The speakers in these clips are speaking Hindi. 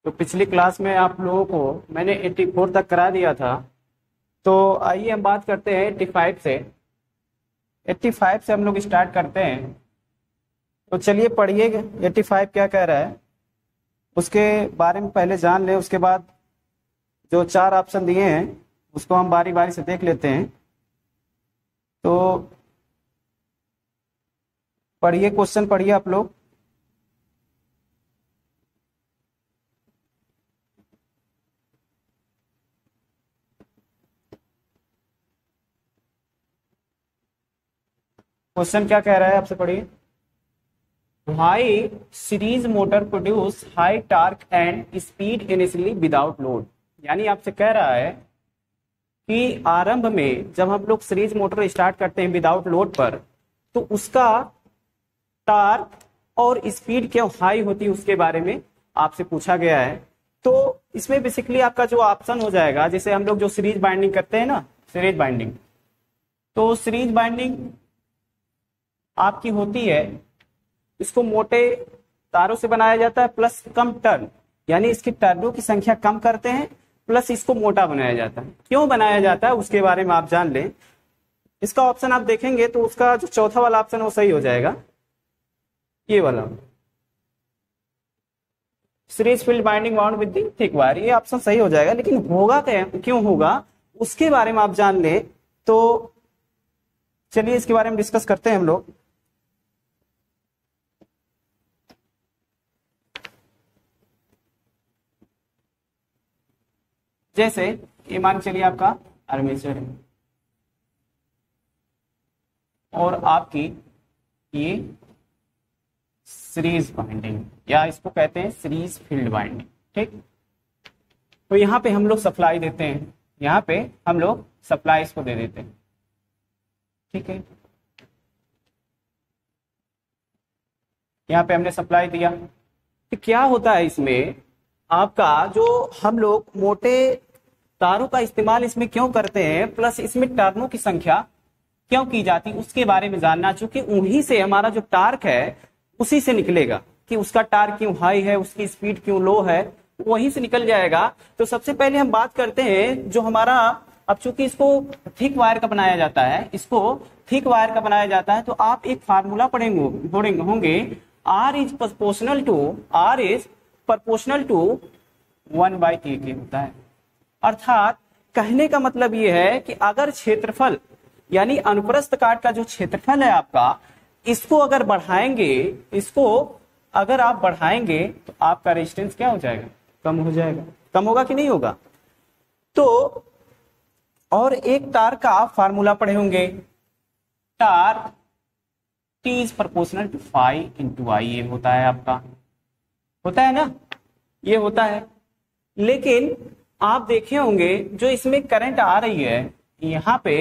तो पिछली क्लास में आप लोगों को मैंने 84 तक करा दिया था। तो आइए हम बात करते हैं 85 से। 85 से हम लोग स्टार्ट करते हैं। तो चलिए पढ़िए 85 क्या कह रहा है उसके बारे में पहले जान लें, उसके बाद जो चार ऑप्शन दिए हैं उसको हम बारी बारी से देख लेते हैं। तो पढ़िए, क्वेश्चन पढ़िए आप लोग। क्वेश्चन क्या कह रहा है आपसे, पढ़िए। High series motor produce high torque and speed initially without load. यानी आपसे कह रहा है कि आरंभ में जब हम लोग सीरीज मोटर स्टार्ट करते हैं विदाउट लोड पर, तो उसका टार्क और स्पीड क्यों हाई होती है उसके बारे में आपसे पूछा गया है। तो इसमें बेसिकली आपका जो ऑप्शन हो जाएगा, जैसे हम लोग जो सीरीज बाइंडिंग करते हैं ना, सीरीज बाइंडिंग, तो सीरीज बाइंडिंग आपकी होती है, इसको मोटे तारों से बनाया जाता है प्लस कम टर्न, यानी इसकी टर्नों की संख्या कम करते हैं प्लस इसको मोटा बनाया जाता है। क्यों बनाया जाता है उसके बारे में आप जान लें। इसका ऑप्शन आप देखेंगे तो उसका जो चौथा वाला ऑप्शन वो सही हो जाएगा, ये वाला series field binding bound with the thick wire, ये ऑप्शन सही हो जाएगा। लेकिन होगा क्यों होगा उसके बारे में आप जान लें। तो चलिए इसके बारे में डिस्कस करते हैं हम लोग। जैसे ये मान चलिए आपका आर्मेचर है और आपकी ये सीरीज बाइंडिंग, या इसको कहते हैं सीरीज फील्ड बाइंडिंग, ठीक। तो यहाँ पे हम लोग सप्लाई देते हैं, यहाँ पे हम लोग सप्लाई इसको दे देते हैं, ठीक है। यहाँ पे हमने सप्लाई दिया, तो क्या होता है इसमें आपका, जो हम लोग मोटे तारों का इस्तेमाल इसमें क्यों करते हैं, प्लस इसमें टर्नों की संख्या क्यों की जाती उसके बारे में जानना, चूंकि उन्हीं से हमारा जो टार्क है उसी से निकलेगा कि उसका टार्क क्यों हाई है, उसकी स्पीड क्यों लो है, वहीं से निकल जाएगा। तो सबसे पहले हम बात करते हैं जो हमारा, अब चूंकि इसको थिक वायर का बनाया जाता है, इसको थिक वायर का बनाया जाता है, तो आप एक फार्मूला पढ़ेंगे होंगे, R is proportional to 1/A के होता है। अर्थात कहने का मतलब यह है कि अगर क्षेत्रफल यानी अनुप्रस्थ काट का जो क्षेत्रफल है आपका, इसको अगर बढ़ाएंगे, इसको अगर आप बढ़ाएंगे तो आपका रेजिस्टेंस क्या हो जाएगा, कम हो जाएगा। कम होगा कि नहीं होगा। तो और एक टार्क का आप फार्मूला पढ़े होंगे, torque T is proportional to phi into I, ये होता है आपका, होता है ना, ये होता है। लेकिन आप देखे होंगे जो इसमें करंट आ रही है, यहाँ पे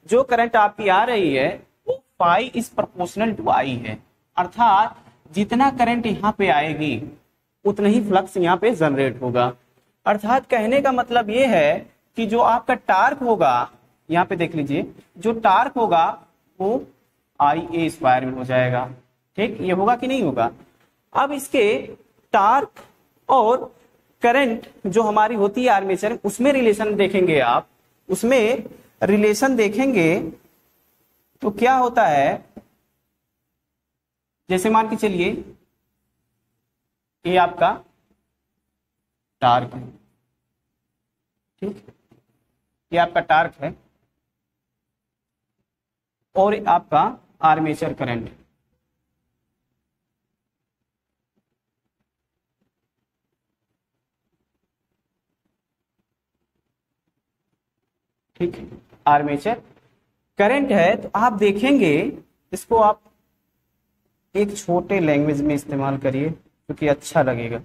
जो करंट आपकी आ रही है वो फाई इज प्रोपोर्शनल टू आई है। अर्थात जितना करंट यहाँ पे आएगी उतना ही फ्लक्स यहाँ पे जनरेट होगा। अर्थात कहने का मतलब ये है कि जो आपका टार्क होगा, यहाँ पे देख लीजिए, जो टार्क होगा वो IA² में हो जाएगा, ठीक। ये होगा कि नहीं होगा। अब इसके टार्क और करंट जो हमारी होती है आर्मेचर, उसमें रिलेशन देखेंगे आप, उसमें रिलेशन देखेंगे तो क्या होता है, जैसे मान के चलिए ये आपका टार्क है, ठीक, ये आपका टार्क है और आपका आर्मेचर करंट, ठीक, आर्मेचर करंट है। तो आप देखेंगे, इसको आप एक छोटे लैंग्वेज में इस्तेमाल करिए क्योंकि अच्छा लगेगा।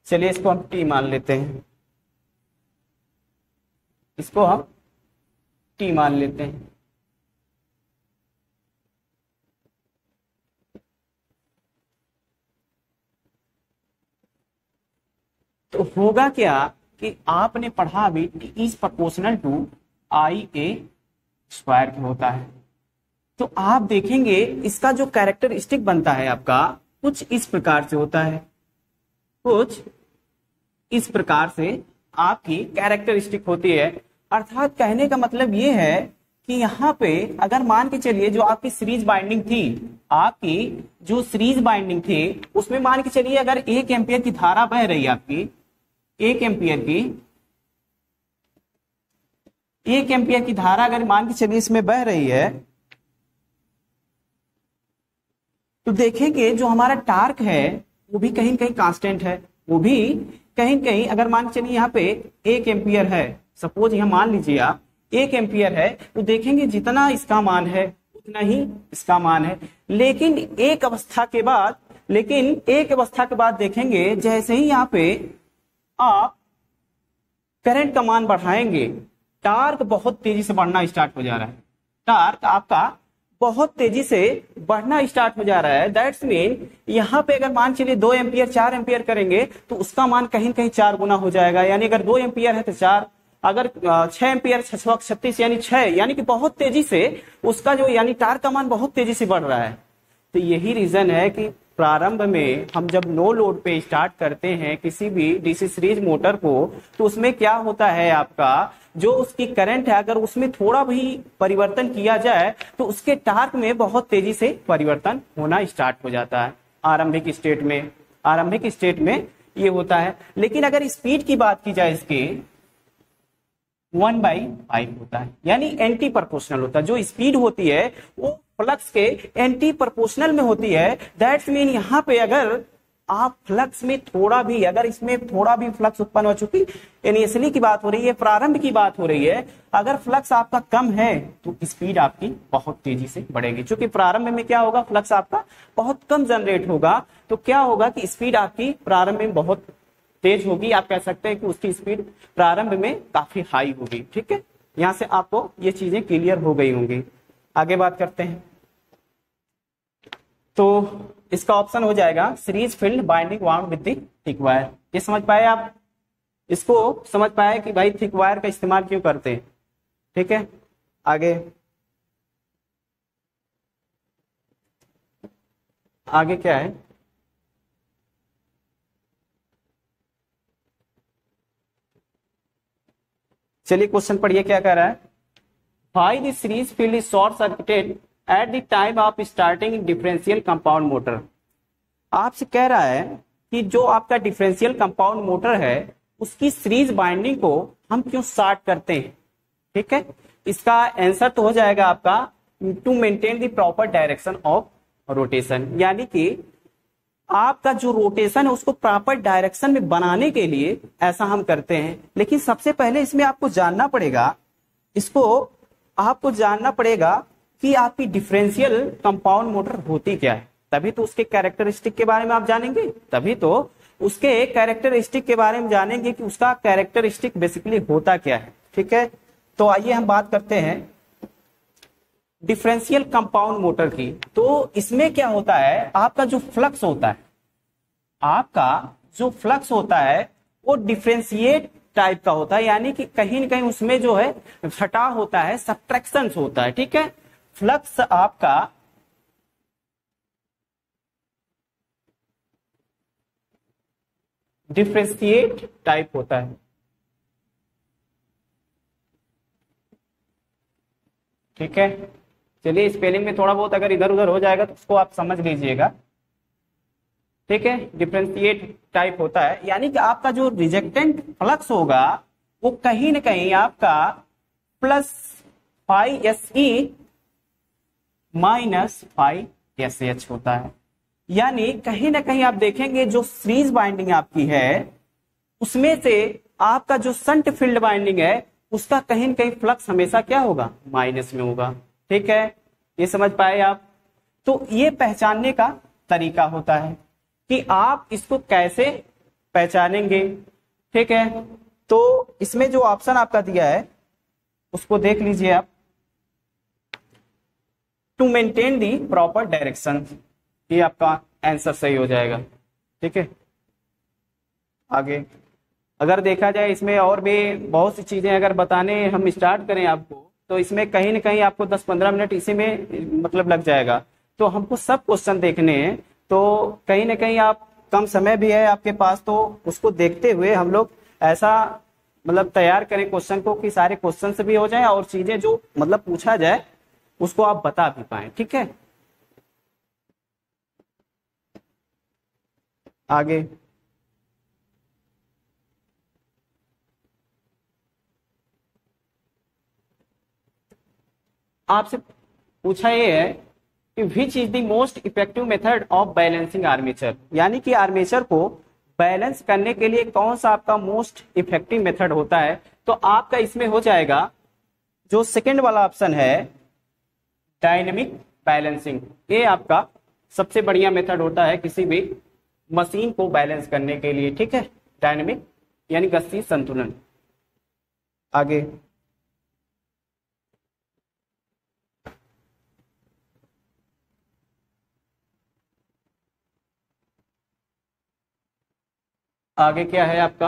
चलिए इसको हम T मान लेते हैं, इसको हम T मान लेते हैं। तो होगा क्या कि आपने पढ़ा अभी T is proportional to IA² होता है, तो आप देखेंगे इसका जो कैरेक्टरिस्टिक बनता है आपका कुछ इस प्रकार से होता है, कुछ इस प्रकार से आपकी कैरेक्टरिस्टिक होती है। अर्थात कहने का मतलब ये है कि यहाँ पे अगर मान के चलिए जो आपकी सीरीज बाइंडिंग थी, आपकी जो सीरीज बाइंडिंग थी उसमें मान के चलिए अगर 1 एम्पियर की धारा बह रही है आपकी, 1 एम्पियर की धारा अगर मान के चलिए इसमें बह रही है, तो देखेंगे जो हमारा टार्क है वो भी कहीं कहीं कांस्टेंट है, वो भी कहीं कहीं अगर मान के चलिए यहाँ पे 1 एम्पियर है, सपोज यहाँ मान लीजिए आप 1 एम्पियर है, तो देखेंगे जितना इसका मान है उतना ही इसका मान है। लेकिन एक अवस्था के बाद देखेंगे जैसे ही यहाँ पे आप करंट का मान बढ़ाएंगे, टार्क बहुत तेजी से बढ़ना स्टार्ट हो जा रहा है, टार्क आपका बहुत तेजी से बढ़ना स्टार्ट हो जा रहा है। दैट्स मीन यहाँ पे अगर मान चलिए 2 एम्पियर 4 एम्पियर करेंगे तो उसका मान कहीं कहीं 4 गुना हो जाएगा, यानी अगर 2 एम्पियर है तो 4, अगर 6 एम्पियर 636 यानी 6, यानी कि बहुत तेजी से उसका जो यानी टार्क का मान बहुत तेजी से बढ़ रहा है। तो यही रीजन है कि प्रारंभ में हम जब नो लोड पे स्टार्ट करते हैं किसी भी डीसी सीरीज मोटर को, तो उसमें क्या होता है आपका जो उसकी करंट है अगर उसमें थोड़ा भी परिवर्तन किया जाए तो उसके टार्क में बहुत तेजी से परिवर्तन होना स्टार्ट हो जाता है आरंभिक स्टेट में ये होता है। लेकिन अगर स्पीड की बात की जाए इसके 1/5 होता है, यानी एंटी प्रोपोर्शनल होता है। जो स्पीड होती है वो फ्लक्स के एंटी प्रोपोर्शनल में होती है। दैट्स मीन यहाँ पे अगर आप फ्लक्स में थोड़ा भी, अगर इसमें थोड़ा भी फ्लक्स उत्पन्न हो चुकी, इनिशियली की बात हो रही है, प्रारंभ की बात हो रही है, अगर फ्लक्स आपका कम है तो स्पीड आपकी बहुत तेजी से बढ़ेगी। क्योंकि प्रारंभ में क्या होगा, फ्लक्स आपका बहुत कम जनरेट होगा, तो क्या होगा कि स्पीड आपकी प्रारंभ में बहुत तेज होगी। आप कह सकते हैं कि उसकी स्पीड प्रारंभ में काफी हाई होगी। ठीक है, यहां से आपको ये चीजें क्लियर हो गई होंगी। आगे बात करते हैं, तो इसका ऑप्शन हो जाएगा series field binding wound with the thick wire. ये समझ पाए आप, इसको समझ पाए कि भाई थिक वायर का इस्तेमाल क्यों करते हैं। ठीक है, आगे क्या है, चलिए क्वेश्चन पढ़िए क्या कह रहा है। Why the series field is short circuited at the time of starting differential compound motor। आपसे कह रहा है कि जो आपका डिफरेंशियल कंपाउंड मोटर है उसकी सीरीज बाइंडिंग को हम क्यों शॉर्ट करते हैं। ठीक है, इसका आंसर तो हो जाएगा आपका to maintain the proper direction of rotation, यानी कि आपका जो रोटेशन है उसको प्रॉपर डायरेक्शन में बनाने के लिए ऐसा हम करते हैं। लेकिन सबसे पहले इसमें आपको जानना पड़ेगा, कि आपकी डिफरेंशियल कंपाउंड मोटर होती क्या है, तभी तो उसके कैरेक्टरिस्टिक के बारे में आप जानेंगे, कि उसका कैरेक्टरिस्टिक बेसिकली होता क्या है। ठीक है, तो आइए हम बात करते हैं डिफरेंशियल कंपाउंड मोटर की। तो इसमें क्या होता है, आपका जो फ्लक्स होता है वो डिफरेंशिएट टाइप का होता है, यानी कि कहीं न कहीं उसमें जो है घटाव होता है, सब्ट्रैक्शन होता है। ठीक है, फ्लक्स आपका डिफरेंशिएट टाइप होता है। ठीक है, चलिए स्पेलिंग में थोड़ा बहुत अगर इधर उधर हो जाएगा तो उसको आप समझ लीजिएगा। ठीक है, डिफरेंशिएट टाइप होता है, यानी कि आपका जो रिजेक्टेंट फ्लक्स होगा वो कहीं ना कहीं आपका +φSe -φSH होता है। यानी कहीं ना कहीं आप देखेंगे जो सीरीज बाइंडिंग आपकी है उसमें से आपका जो शंट फील्ड बाइंडिंग है उसका कहीं ना कहीं फ्लक्स हमेशा क्या होगा, माइनस में होगा। ठीक है, ये समझ पाए आप। तो ये पहचानने का तरीका होता है कि आप इसको कैसे पहचानेंगे। ठीक है, तो इसमें जो ऑप्शन आपका दिया है उसको देख लीजिए आप, to maintain the proper direction, ये आपका आंसर सही हो जाएगा। ठीक है, आगे अगर देखा जाए इसमें और भी बहुत सी चीजें अगर बताने हम स्टार्ट करें आपको तो इसमें कहीं ना कहीं आपको 10-15 मिनट इसी में मतलब लग जाएगा। तो हमको सब क्वेश्चन देखने हैं, तो कहीं ना कहीं आप कम समय भी है आपके पास, तो उसको देखते हुए हम लोग ऐसा मतलब तैयार करें क्वेश्चन को कि सारे क्वेश्चन से भी हो जाए और चीजें जो मतलब पूछा जाए उसको आप बता भी पाए। ठीक है, आगे आपसे पूछा ये है कि which is the most effective method of balancing armature, यानी कि आर्मेचर को बैलेंस करने के लिए कौन सा आपका मोस्ट इफेक्टिव मेथड होता है। तो आपका इसमें हो जाएगा जो सेकंड वाला ऑप्शन है, डायनेमिक बैलेंसिंग। ये आपका सबसे बढ़िया मेथड होता है किसी भी मशीन को बैलेंस करने के लिए। ठीक है, डायनेमिक यानी गतिशील संतुलन। आगे आगे क्या है आपका,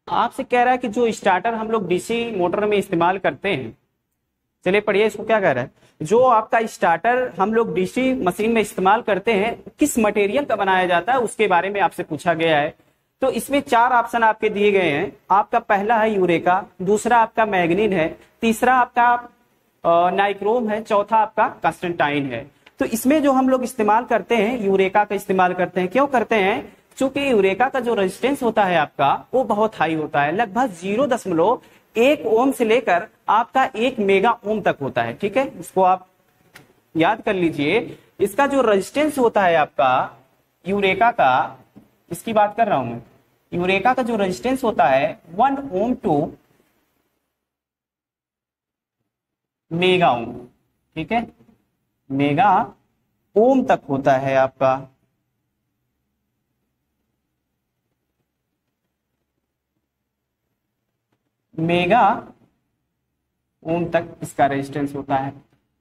आपसे कह रहा है कि जो स्टार्टर हम लोग डीसी मोटर में इस्तेमाल करते हैं, चलिए पढ़िए इसको क्या कह रहा है। जो आपका स्टार्टर हम लोग डीसी मशीन में इस्तेमाल करते हैं किस मटेरियल का बनाया जाता है उसके बारे में आपसे पूछा गया है। तो इसमें 4 ऑप्शन आपके दिए गए हैं। आपका पहला है यूरेका, दूसरा आपका मैग्नीन है, तीसरा आपका नाइक्रोम है, चौथा आपका कंस्टेंटाइन है। तो इसमें जो हम लोग इस्तेमाल करते हैं यूरेका का इस्तेमाल करते हैं। क्यों करते हैं? क्योंकि यूरेका का जो रेजिस्टेंस होता है आपका वो बहुत हाई होता है, लगभग 0.1 ओम से लेकर आपका 1 मेगा ओम तक होता है। ठीक है, इसको आप याद कर लीजिए। इसका जो रेजिस्टेंस होता है आपका यूरेका का, इसकी बात कर रहा हूं मैं, यूरेका का जो रेजिस्टेंस होता है 1 ओम टू मेगा ओम। ठीक है, मेगा ओम तक होता है आपका। मेगा ओम तक इसका रेजिस्टेंस होता है।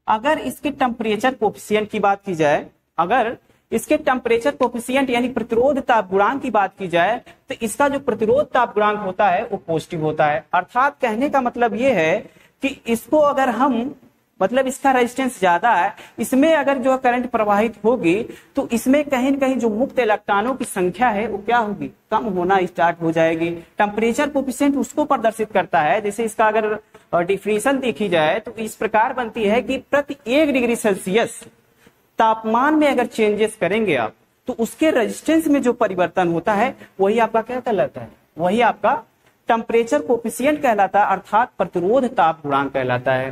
अगर इसके टेम्परेचर कोफिशिएंट की बात की जाए, अगर इसके टेम्परेचर कोफिशिएंट यानी प्रतिरोध ताप गुणांक की बात की जाए, तो इसका जो प्रतिरोध ताप गुणांक होता है वो पॉजिटिव होता है। अर्थात कहने का मतलब ये है कि इसको अगर हम मतलब इसका रेजिस्टेंस ज्यादा है, इसमें अगर जो करंट प्रवाहित होगी तो इसमें कहीं न कहीं जो मुक्त इलेक्ट्रॉनों की संख्या है वो क्या होगी, कम होना स्टार्ट हो जाएगी। टेम्परेचर कोफिशिएंट उसको प्रदर्शित करता है। जैसे इसका अगर डिफिनेशन देखी जाए तो इस प्रकार बनती है कि प्रति 1 डिग्री सेल्सियस तापमान में अगर चेंजेस करेंगे आप तो उसके रेजिस्टेंस में जो परिवर्तन होता है वही आपका क्या कहलाता है, वही आपका टेम्परेचर कोफिशिएंट कहलाता है, अर्थात प्रतिरोध ताप गुणांक कहलाता है।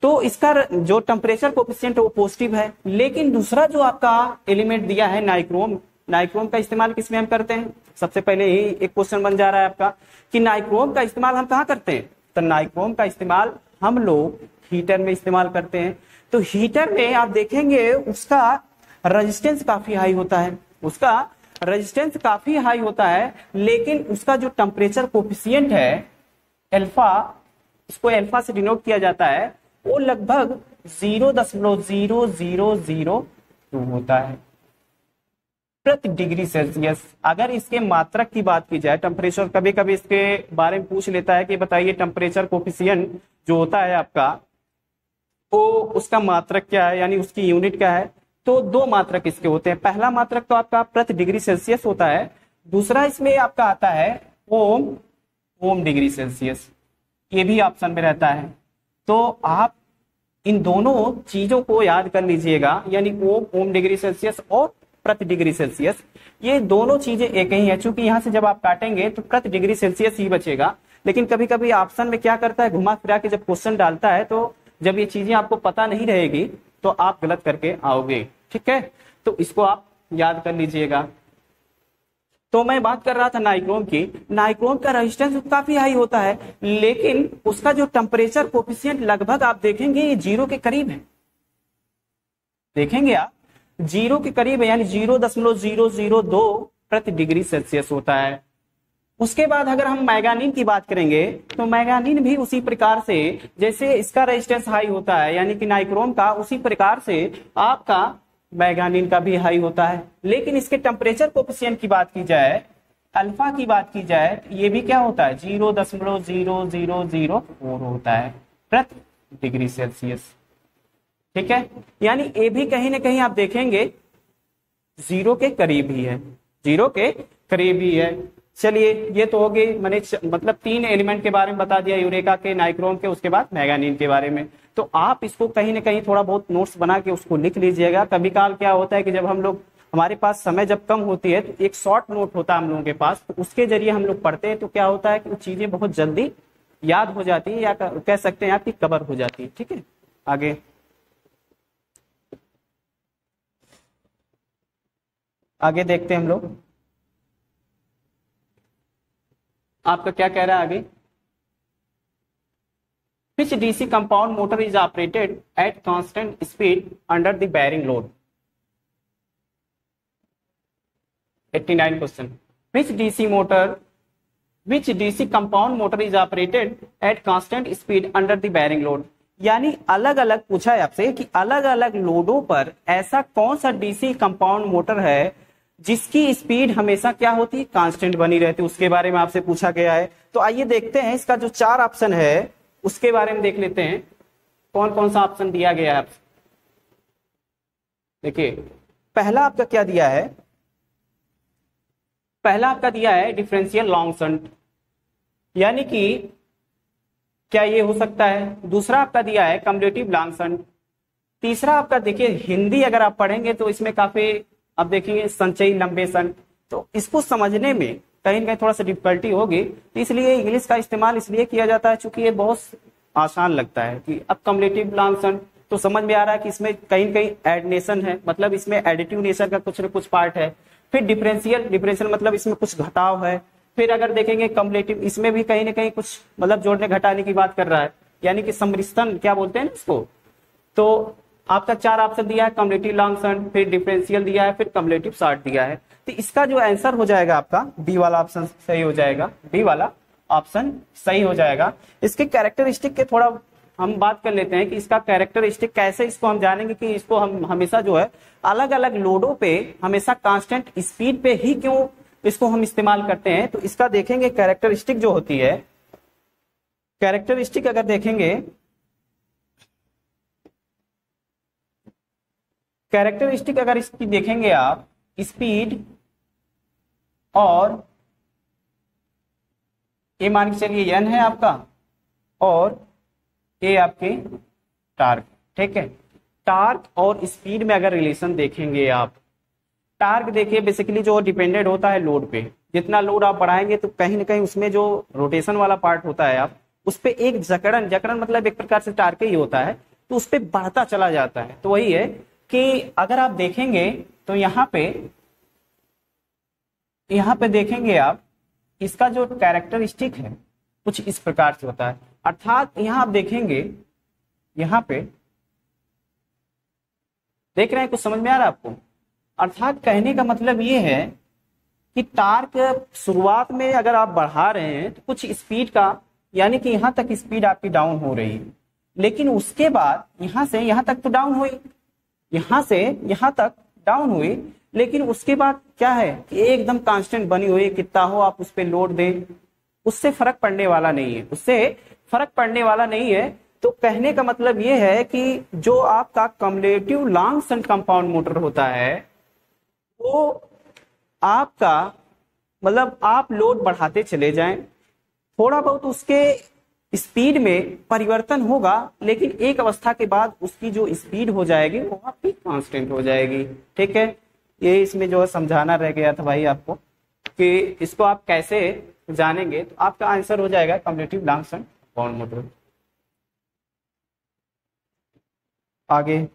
तो इसका जो टेम्परेचर कोफिशिएंट वो पॉजिटिव है। लेकिन दूसरा जो आपका एलिमेंट दिया है नाइक्रोम, नाइक्रोम का इस्तेमाल किसमें हम करते हैं? सबसे पहले ही एक क्वेश्चन बन जा रहा है आपका कि नाइक्रोम का इस्तेमाल हम कहाँ करते हैं? तो नाइक्रोम का इस्तेमाल हम लोग हीटर में इस्तेमाल करते हैं। तो हीटर में आप देखेंगे उसका रेजिस्टेंस काफी हाई होता है, उसका रेजिस्टेंस काफी हाई होता है, लेकिन उसका जो टेम्परेचर कोफिशिएंट है अल्फा, इसको अल्फा से डिनोट किया जाता है, वो लगभग 0.0002 होता है प्रति डिग्री सेल्सियस। अगर इसके मात्रक की बात की जाए, टेम्परेचर कभी कभी इसके बारे में पूछ लेता है कि बताइए टेम्परेचर कोफिशिएंट जो होता है आपका वो उसका मात्रक क्या है, यानी उसकी यूनिट क्या है। तो 2 मात्रक इसके होते हैं। पहला मात्रक तो आपका प्रति डिग्री सेल्सियस होता है, दूसरा इसमें आपका आता है ओम डिग्री सेल्सियस, ये भी ऑप्शन में रहता है। तो आप इन दोनों चीजों को याद कर लीजिएगा, यानी ओम डिग्री सेल्सियस और प्रति डिग्री सेल्सियस, ये दोनों चीजें एक ही है। चूंकि यहां से जब आप काटेंगे तो प्रति डिग्री सेल्सियस ही बचेगा, लेकिन कभी कभी ऑप्शन में क्या करता है, घुमा फिरा के जब क्वेश्चन डालता है तो जब ये चीजें आपको पता नहीं रहेगी तो आप गलत करके आओगे। ठीक है, तो इसको आप याद कर लीजिएगा। तो मैं बात कर रहा था नाइक्रोम की। नाइक्रोम का रेजिस्टेंस काफी हाई होता है, लेकिन उसका जो टेम्परेचर कोफिशिएंट लगभग आप देखेंगे ये 0 के करीब है। देखेंगे आप 0 के करीब है, यानी 0.002 प्रति डिग्री सेल्सियस होता है। उसके बाद अगर हम मैंगानीन की बात करेंगे तो मैंगानीन भी उसी प्रकार से, जैसे इसका रेजिस्टेंस हाई होता है यानी कि नाइक्रोम का, उसी प्रकार से आपका मैग्नीन का भी हाई होता है, लेकिन इसके टेम्परेचर कोफिशिएंट की बात की जाए, अल्फा की बात की जाए, तो ये भी क्या होता है 0.0004 होता है प्रति डिग्री सेल्सियस। ठीक है, यानी ए भी कहीं ना कहीं आप देखेंगे जीरो के करीब ही है, जीरो के करीब ही है। चलिए ये तो हो गई, मैंने मतलब 3 एलिमेंट के बारे में बता दिया, यूरेका के, नाइक्रोम के, उसके बाद मैग्नीन के बारे में। तो आप इसको कहीं ना कहीं थोड़ा बहुत नोट्स बना के उसको लिख लीजिएगा। कभी काल क्या होता है कि जब हम लोग, हमारे पास समय जब कम होती है तो एक शॉर्ट नोट होता है हम लोगों के पास, तो उसके जरिए हम लोग पढ़ते हैं, तो क्या होता है कि वो चीजें बहुत जल्दी याद हो जाती है, या कह सकते हैं आपकी कवर हो जाती है। ठीक है, आगे आगे देखते हैं हम लोग, आपका क्या कह रहा है आगे। Which DC compound motor is operated at constant speed under the bearing load? 89 question. Which DC compound motor is operated at constant speed under the bearing load? यानी अलग अलग पूछा है आपसे कि अलग अलग लोडों पर ऐसा कौन सा डीसी कंपाउंड मोटर है जिसकी स्पीड हमेशा क्या होती है, कांस्टेंट बनी रहती है, उसके बारे में आपसे पूछा गया है। तो आइए देखते हैं इसका जो 4 ऑप्शन है उसके बारे में देख लेते हैं, कौन कौन सा ऑप्शन दिया गया है आपसे। देखिए पहला आपका क्या दिया है, पहला आपका दिया है डिफरेंशियल लॉन्ग शंट, यानी कि क्या ये हो सकता है। दूसरा आपका दिया है कम्युलेटिव लॉन्ग शंट। तीसरा आपका देखिए हिंदी अगर आप पढ़ेंगे तो इसमें काफी अब देखिए संचयी लंबे शंट, तो इसको समझने में कहीं ना कहीं थोड़ा सा डिफिकल्टी होगी, तो इसलिए इंग्लिश का इस्तेमाल इसलिए किया जाता है चूंकि ये बहुत आसान लगता है। कि अब कम्युलेटिव लॉन्ग शंट तो समझ में आ रहा है कि इसमें कहीं न कहीं एडनेशन है, मतलब इसमें एडिटिव नेचर का कुछ न कुछ पार्ट है। फिर डिफरेंशियल मतलब इसमें कुछ घटाव है। फिर अगर देखेंगे कम्युलेटिव, इसमें भी कहीं ना कहीं कुछ मतलब जोड़ने घटाने की बात कर रहा है, यानी कि सम्मिश्रण क्या बोलते हैं इसको। तो आपका 4 ऑप्शन दिया है, कम्युलेटिव लॉन्ग शंट, फिर डिफरेंशियल दिया है, फिर कम्युलेटिव शॉर्ट दिया है। तो इसका जो आंसर हो जाएगा आपका बी वाला ऑप्शन सही हो जाएगा, बी वाला ऑप्शन सही हो जाएगा। इसके कैरेक्टरिस्टिक के थोड़ा हम बात कर लेते हैं कि इसका कैरेक्टरिस्टिक कैसे, इसको हम जानेंगे कि इसको हम हमेशा जो है अलग अलग लोडों पे हमेशा कांस्टेंट स्पीड पे ही क्यों इसको हम इस्तेमाल करते हैं। तो इसका देखेंगे कैरेक्टरिस्टिक जो होती है, कैरेक्टरिस्टिक अगर देखेंगे, कैरेक्टरिस्टिक अगर इसकी देखेंगे आप, स्पीड और ये मान के चलिए एन है आपका, और ये आपके टार्क। ठीक है, टार्क और स्पीड में अगर रिलेशन देखेंगे आप, टार्क देखिए बेसिकली जो डिपेंडेंट होता है लोड पे, जितना लोड आप बढ़ाएंगे तो कहीं ना कहीं उसमें जो रोटेशन वाला पार्ट होता है आप उस पे एक जकड़न मतलब एक प्रकार से टार्क ही होता है, तो उस पे बढ़ता चला जाता है। तो वही है कि अगर आप देखेंगे तो यहाँ पे देखेंगे आप, इसका जो कैरेक्टरिस्टिक है कुछ इस प्रकार से होता है। अर्थात यहाँ आप देखेंगे, यहाँ पे देख रहे हैं, कुछ समझ में आ रहा है आपको। अर्थात कहने का मतलब ये है कि टार्क शुरुआत में अगर आप बढ़ा रहे हैं तो कुछ स्पीड का, यानी कि यहाँ तक स्पीड आपकी डाउन हो रही है, लेकिन उसके बाद यहाँ से यहाँ तक तो डाउन हुई, यहाँ से यहाँ तक डाउन हुई, लेकिन उसके बाद क्या है कि एकदम कांस्टेंट बनी हुई, कितना हो आप उस पर लोड दें, उससे फर्क पड़ने वाला नहीं है, उससे फर्क पड़ने वाला नहीं है। तो कहने का मतलब ये है कि जो आपका cumulative long shunt compound motor होता है वो आपका मतलब आप लोड बढ़ाते चले जाएं, थोड़ा बहुत उसके स्पीड में परिवर्तन होगा, लेकिन एक अवस्था के बाद उसकी जो स्पीड हो जाएगी वो आपकी कांस्टेंट हो जाएगी। ठीक है, ये इसमें जो समझाना रह गया था भाई आपको कि इसको आप कैसे जानेंगे। तो आपका आंसर हो जाएगा cumulative long shunt compound motor. आगे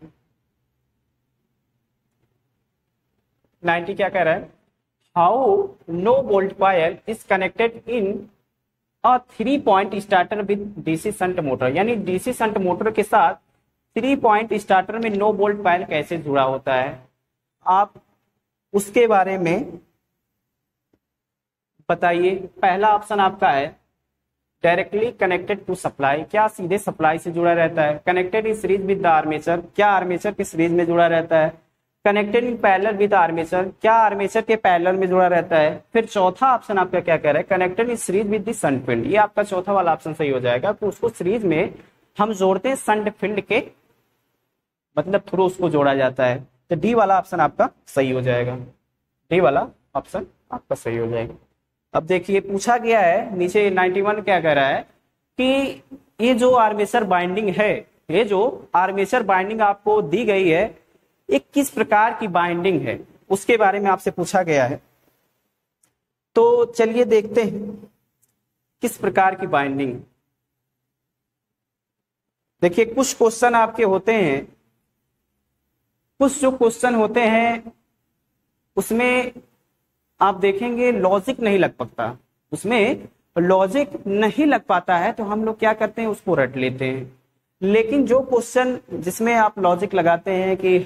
90 क्या कह रहा है, how no volt coil is connected in a 3 point starter with DC shunt motor, यानी डीसी शंट मोटर के साथ 3 पॉइंट स्टार्टर में नो वोल्ट कॉइल कैसे जुड़ा होता है, आप उसके बारे में बताइए। पहला ऑप्शन आपका है डायरेक्टली कनेक्टेड टू सप्लाई, क्या सीधे सप्लाई से जुड़ा रहता है। Connected in series with the armature, क्या आर्मेचर की सीरीज में जुड़ा रहता है। Connected in parallel with armature, क्या आर्मेचर के पैरेलल में जुड़ा रहता है। फिर चौथा ऑप्शन आपका क्या कह रहा है, connected in series with the shunt field, ये आपका चौथा वाला ऑप्शन सही हो जाएगा। तो उसको सीरीज में हम जोड़ते हैं शंट फील्ड के मतलब थ्रू उसको जोड़ा जाता है। तो डी वाला ऑप्शन आपका सही हो जाएगा, डी वाला ऑप्शन आपका सही हो जाएगा। अब देखिए पूछा गया है नीचे 91 क्या कह रहा है कि ये जो आर्मेचर बाइंडिंग है, ये जो आर्मेचर बाइंडिंग आपको दी गई है, एक किस प्रकार की बाइंडिंग है उसके बारे में आपसे पूछा गया है। तो चलिए देखते हैं किस प्रकार की बाइंडिंग। देखिए कुछ क्वेश्चन आपके होते हैं, कुछ जो क्वेश्चन होते हैं उसमें आप देखेंगे लॉजिक नहीं लग पाता, उसमें लॉजिक नहीं लग पाता है तो हम लोग क्या करते हैं उसको रट लेते हैं। लेकिन जो क्वेश्चन जिसमें आप लॉजिक लगाते हैं कि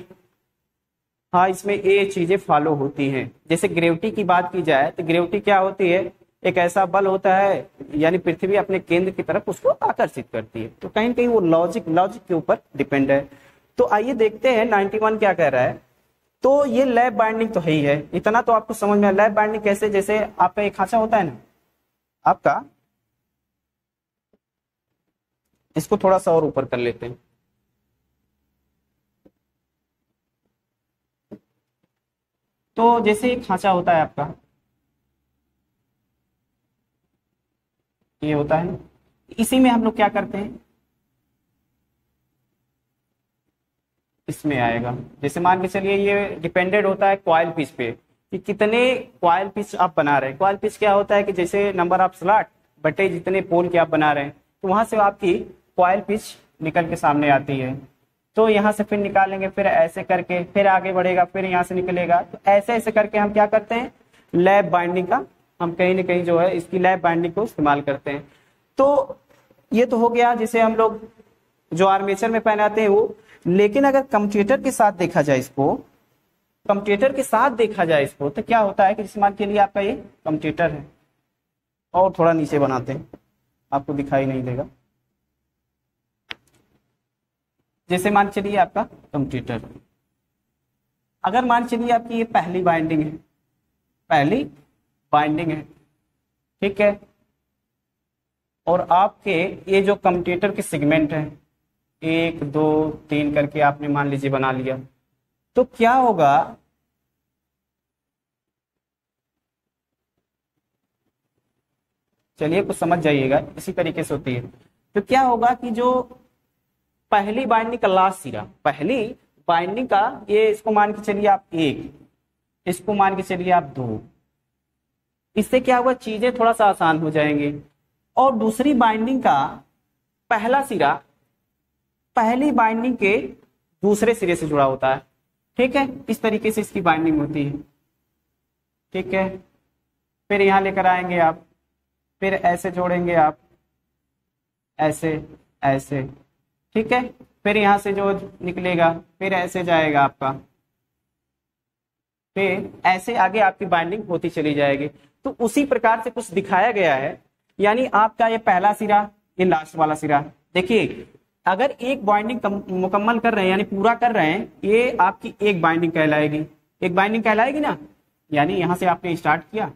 हाँ इसमें ये चीजें फॉलो होती हैं, जैसे ग्रेविटी की बात की जाए तो ग्रेविटी क्या होती है, एक ऐसा बल होता है यानी पृथ्वी अपने केंद्र की तरफ उसको आकर्षित करती है। तो कहीं ना कहीं वो लॉजिक के ऊपर डिपेंड है। तो आइए देखते हैं 91 क्या कह रहा है। तो ये लैप बाइंडिंग तो है ही है, इतना तो आपको समझ में। लैप बाइंडिंग कैसे, जैसे आपका एक खांचा होता है ना आपका, इसको थोड़ा सा और ऊपर कर लेते हैं। तो जैसे एक खांचा होता है आपका, ये होता है, इसी में हम लोग क्या करते हैं, इसमें आएगा। जैसे मान के चलिए ये डिपेंडेंट होता है कॉइल पिच पे कि कितने कॉइल पिच आप बना रहे हैं। कॉइल पिच क्या होता है कि जैसे नंबर ऑफ स्लॉट बटे जितने पोल के आप बना रहे हैं, तो वहां से आपकी कॉइल पिच निकल के सामने आती है। तो यहाँ से फिर निकालेंगे, फिर ऐसे करके फिर आगे बढ़ेगा, फिर यहाँ से निकलेगा। तो ऐसे ऐसे करके हम क्या करते हैं, लैप बाइंडिंग का हम कहीं ना कहीं जो है इसकी लैप बाइंडिंग को इस्तेमाल करते हैं। तो ये तो हो गया जिसे हम लोग जो आर्मेचर में पहनाते हैं वो। लेकिन अगर कम्यूटेटर के साथ देखा जाए इसको, कम्यूटेटर के साथ देखा जाए इसको, तो क्या होता है कि जिस मान के लिए आपका ये कम्यूटेटर है, और थोड़ा नीचे बनाते हैं आपको दिखाई नहीं देगा। जैसे मान चलिए आपका कम्यूटेटर, अगर मान चलिए आपकी ये पहली बाइंडिंग है, पहली बाइंडिंग है, ठीक है, और आपके ये जो कम्यूटेटर के सेगमेंट है 1 2 3 करके आपने मान लीजिए बना लिया, तो क्या होगा, चलिए कुछ समझ जाइएगा, इसी तरीके से होती है। तो क्या होगा कि जो पहली बाइंडिंग का लास्ट सिरा, पहली बाइंडिंग का ये, इसको मान के चलिए आप 1, इसको मान के चलिए आप 2, इससे क्या होगा चीजें थोड़ा सा आसान हो जाएंगी। और दूसरी बाइंडिंग का पहला सिरा पहली बाइंडिंग के दूसरे सिरे से जुड़ा होता है, ठीक है, इस तरीके से इसकी बाइंडिंग होती है, ठीक है। फिर यहां लेकर आएंगे आप, फिर ऐसे जोड़ेंगे आप, ऐसे ऐसे, ठीक है, फिर यहां से जो निकलेगा फिर ऐसे जाएगा आपका, फिर ऐसे आगे आपकी बाइंडिंग होती चली जाएगी। तो उसी प्रकार से कुछ दिखाया गया है, यानी आपका ये पहला सिरा, ये लास्ट वाला सिरा। देखिए अगर एक बाइंडिंग मुकम्मल कर रहे हैं यानी पूरा कर रहे हैं, ये आपकी एक बाइंडिंग कहलाएगी, एक बाइंडिंग कहलाएगी ना, यानी यहां से आपने स्टार्ट किया,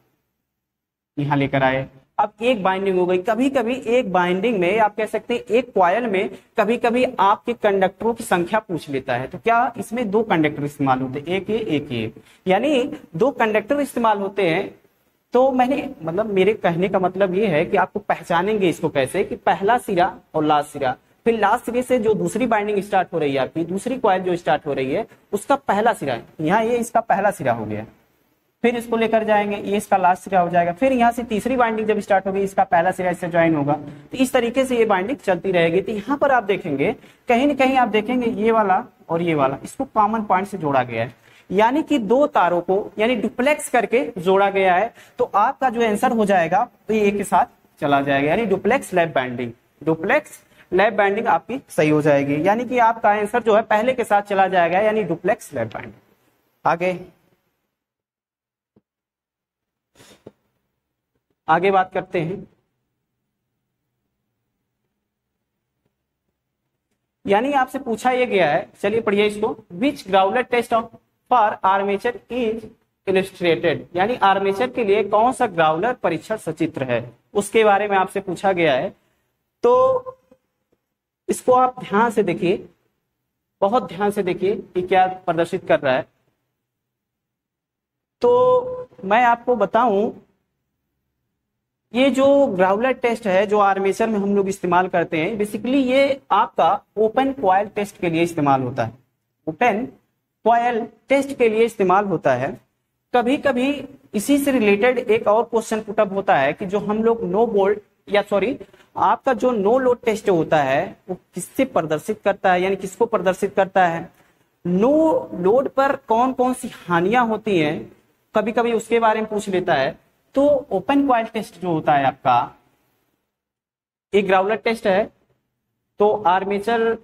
यहां लेकर आए, अब एक बाइंडिंग हो गई। कभी कभी एक बाइंडिंग में आप कह सकते हैं, एक कॉइल में कभी कभी आपके कंडक्टरों की संख्या पूछ लेता है, तो क्या इसमें 2 कंडक्टर इस्तेमाल होते हैं, एक ये एक ये, यानी 2 कंडक्टर इस्तेमाल होते हैं। तो मैंने मतलब मेरे कहने का मतलब ये है कि आपको पहचानेंगे इसको कैसे, कि पहला सिरा और लास्ट सिरा, फिर लास्ट सिरे से जो दूसरी बाइंडिंग स्टार्ट हो रही है आपकी, दूसरी कॉइल जो स्टार्ट हो रही है उसका पहला सिरा है, यहाँ ये इसका पहला सिरा हो गया, फिर इसको लेकर जाएंगे, ये इसका लास्ट सिरा हो जाएगा, फिर यहाँ से तीसरी बाइंडिंग जब स्टार्ट होगी इसका पहला सिरा इससे ज्वाइन होगा। तो इस तरीके से ये बाइंडिंग चलती रहेगी। तो यहाँ पर आप देखेंगे कहीं ना कहीं आप देखेंगे ये वाला और ये वाला, इसको कॉमन पॉइंट से जोड़ा गया है, यानी कि 2 तारों को यानी डुप्लेक्स करके जोड़ा गया है। तो आपका जो आंसर हो जाएगा तो ये एक के साथ चला जाएगा, यानी duplex lap binding, duplex lap binding आपकी सही हो जाएगी, यानी कि आपका आंसर जो है पहले के साथ चला जाएगा, यानी डुप्लेक्स लैप बाइंडिंग। आगे बात करते हैं, यानी आपसे पूछा यह गया है, चलिए पढ़िए इसको, which growler test of for armature is illustrated, यानी आर्मेचर के लिए कौन सा ग्राउलर परीक्षण सचित्र है, उसके बारे में आपसे पूछा गया है। तो इसको आप ध्यान से देखिए, बहुत ध्यान से देखिए कि क्या प्रदर्शित कर रहा है। तो मैं आपको बताऊं, ये जो ग्राउलर टेस्ट है जो आर्मेचर में हम लोग इस्तेमाल करते हैं, बेसिकली ये आपका ओपन कॉइल टेस्ट के लिए इस्तेमाल होता है। ओपन कॉइल टेस्ट के लिए इस्तेमाल होता है। कभी कभी इसी से रिलेटेड एक और क्वेश्चन पुटअप होता है कि जो हम लोग नो बोल्ट या सॉरी आपका जो नो लोड टेस्ट होता है वो किससे प्रदर्शित करता है, यानी किसको प्रदर्शित करता है, नो लोड पर कौन कौन सी हानियां होती हैं, कभी कभी उसके बारे में पूछ लेता है। तो ओपन कॉइल टेस्ट जो होता है आपका एक ग्राउलर टेस्ट है। तो आर्मेचर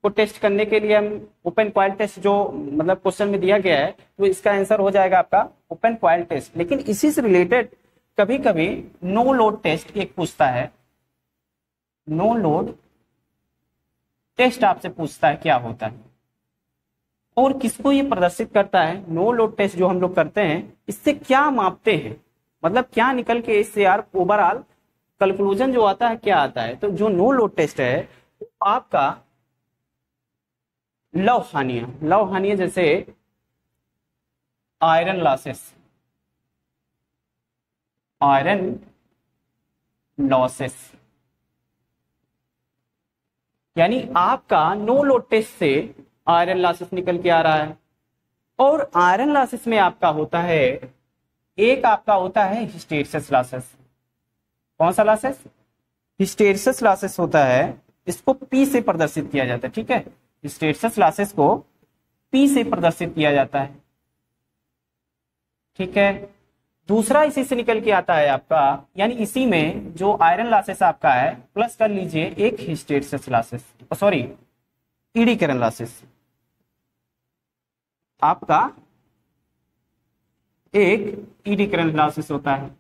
को टेस्ट करने के लिए हम ओपन कॉइल टेस्ट जो मतलब क्वेश्चन में दिया गया है तो इसका आंसर हो जाएगा आपका ओपन कॉइल टेस्ट। लेकिन इसी से रिलेटेड कभी कभी नो लोड टेस्ट एक पूछता है, नो लोड टेस्ट आपसे पूछता है क्या होता है और किसको ये प्रदर्शित करता है। नो लोड टेस्ट जो हम लोग करते हैं इससे क्या मापते हैं, मतलब क्या निकल के इससे यार ओवरऑल कंक्लूजन जो आता है क्या आता है। तो जो नो लोड टेस्ट है आपका लव हानियां जैसे आयरन लॉसेस, यानी आपका नो लोड टेस्ट से आयरन लॉसेस निकल के आ रहा है। और आयरन लॉसेस में आपका होता है एक आपका होता है हिस्टेरिसिस लॉसेस। कौन सा लॉसेस? हिस्टेरिसिस लॉसेस होता है, इसको पी से प्रदर्शित किया जाता है। ठीक है, हिस्टेरिसिस लॉसेस को पी से प्रदर्शित किया जाता है। ठीक है, दूसरा इसी से निकल के आता है आपका, यानी इसी में जो आयरन लॉसेस आपका है प्लस कर लीजिए एक hysteresis losses, sorry eddy current losses, आपका एक ईडी करंट लॉसेस होता है।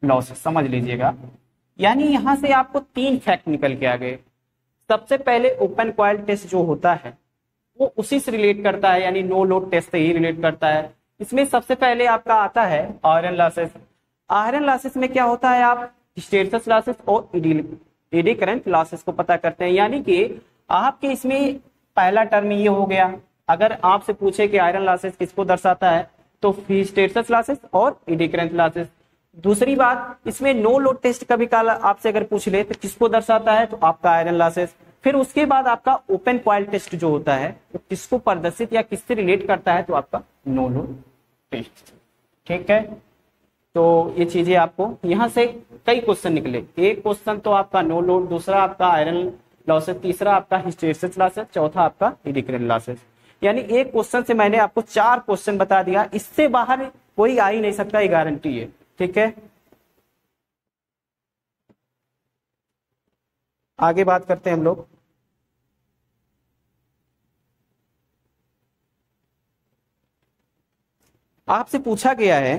लॉसेस समझ लीजिएगा, यानी यहां से आपको 3 फैक्ट निकल के आ गए। सबसे पहले ओपन कॉइल टेस्ट जो होता है वो उसी से रिलेट करता है, यानी नो लोड टेस्ट से ही रिलेट करता है। इसमें सबसे पहले आपका आता है आयरन लॉसेस। आयरन लॉसेस में क्या होता है, आप हिस्टेरिसिस लॉसेस और एडी करंट लॉसेस को पता करते हैं। यानी कि आपके इसमें पहला टर्म ये हो गया, अगर आपसे पूछे कि आयरन लॉसेस किसको दर्शाता है तो हिस्टेरिसिस लॉसेस और एडी करंट लॉसेस। दूसरी बात, इसमें नो लोड टेस्ट कभी काल आपसे अगर पूछ ले तो किसको दर्शाता है तो आपका आयरन लॉसेस। फिर उसके बाद आपका ओपन कॉइल टेस्ट जो होता है वो किसको प्रदर्शित या किससे रिलेट करता है तो आपका नो लोड टेस्ट। ठीक है, तो ये चीजें आपको यहां से कई क्वेश्चन निकले। एक क्वेश्चन तो आपका नो लोड, दूसरा आपका आयरन लॉसेस, तीसरा आपका हिस्टेरिसिस लॉसेस, चौथा आपका एडी करंट लॉसेस। यानी एक क्वेश्चन से मैंने आपको 4 क्वेश्चन बता दिया, इससे बाहर कोई आ ही नहीं सकता, ये गारंटी है। ठीक है, आगे बात करते हैं हम लोग। आपसे पूछा गया है